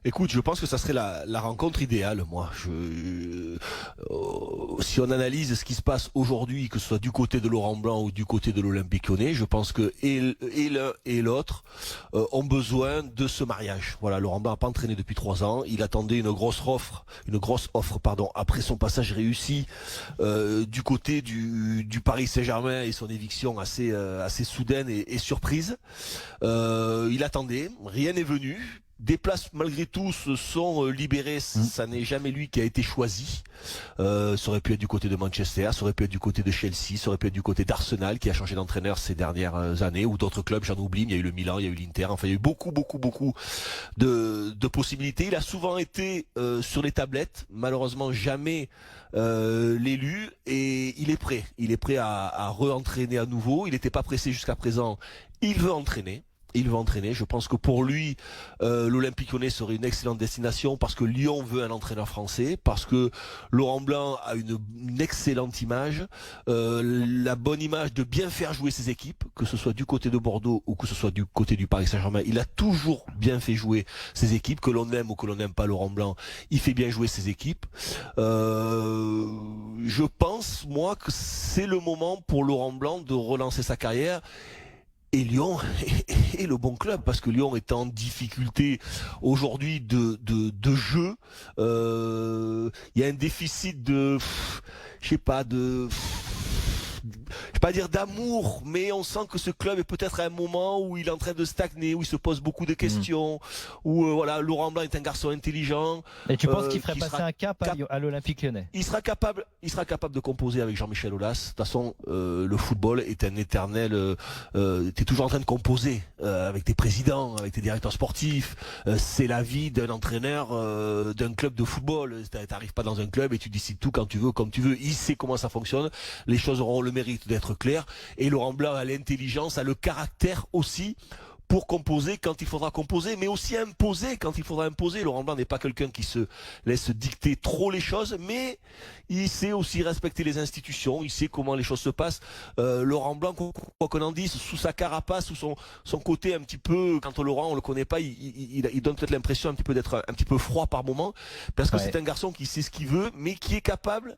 Écoute, je pense que ça serait la rencontre idéale, moi. Si on analyse ce qui se passe aujourd'hui, que ce soit du côté de Laurent Blanc ou du côté de l'Olympique Lyonnais, je pense que et l'un et l'autre ont besoin de ce mariage. Voilà, Laurent Blanc n'a pas entraîné depuis 3 ans. Il attendait une grosse offre, pardon, après son passage réussi du côté du Paris Saint-Germain et son éviction assez soudaine et surprise. Il attendait, rien n'est venu. Des places malgré tout se sont libérées, ça n'est jamais lui qui a été choisi. Ça aurait pu être du côté de Manchester, ça aurait pu être du côté de Chelsea, ça aurait pu être du côté d'Arsenal qui a changé d'entraîneur ces dernières années, ou d'autres clubs, j'en oublie, il y a eu le Milan, il y a eu l'Inter, enfin il y a eu beaucoup de possibilités. Il a souvent été sur les tablettes, malheureusement jamais l'élu, et il est prêt à re-entraîner à nouveau. Il n'était pas pressé jusqu'à présent, il veut entraîner. Il va entraîner. Je pense que pour lui, l'Olympique Lyonnais serait une excellente destination parce que Lyon veut un entraîneur français, parce que Laurent Blanc a une excellente image, la bonne image de bien faire jouer ses équipes, que ce soit du côté de Bordeaux ou que ce soit du côté du Paris Saint-Germain. Il a toujours bien fait jouer ses équipes, que l'on aime ou que l'on n'aime pas Laurent Blanc, il fait bien jouer ses équipes. Je pense, moi, que c'est le moment pour Laurent Blanc de relancer sa carrière. Et Lyon est le bon club parce que Lyon est en difficulté aujourd'hui de jeu. Il y a un déficit je sais pas, je vais pas dire d'amour, mais on sent que ce club est peut-être à un moment où il est en train de stagner, où il se pose beaucoup de questions, où voilà, Laurent Blanc est un garçon intelligent. Et tu penses qu'il ferait passer un cap à l'Olympique Lyonnais? Il sera capable de composer avec Jean-Michel Aulas. De toute façon, le football est un éternel. T'es toujours en train de composer avec tes présidents, avec tes directeurs sportifs. C'est la vie d'un entraîneur d'un club de football. T'arrives pas dans un club et tu décides tout quand tu veux, comme tu veux. Il sait comment ça fonctionne. Les choses auront le mérite d'être claires. Et Laurent Blanc a l'intelligence, a le caractère aussi pour composer quand il faudra composer, mais aussi imposer quand il faudra imposer. Laurent Blanc n'est pas quelqu'un qui se laisse dicter trop les choses, mais il sait aussi respecter les institutions, il sait comment les choses se passent. Laurent Blanc, quoi qu'on en dise, sous sa carapace, sous son côté un petit peu, quand Laurent on le connaît pas, il donne peut-être l'impression un petit peu d'être un petit peu froid par moment, parce que c'est un garçon qui sait ce qu'il veut, mais qui est capable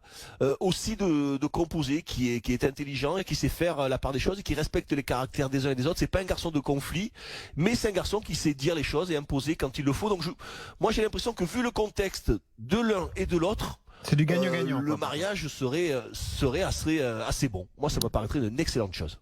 aussi de composer, qui est intelligent et qui sait faire la part des choses, et qui respecte les caractères des uns et des autres. C'est pas un garçon de conflit, mais c'est un garçon qui sait dire les choses et imposer quand il le faut. Donc moi j'ai l'impression que vu le contexte de l'un et de l'autre, c'est du gagnant-gagnant. Le mariage serait assez bon. Moi ça me paraîtrait une excellente chose.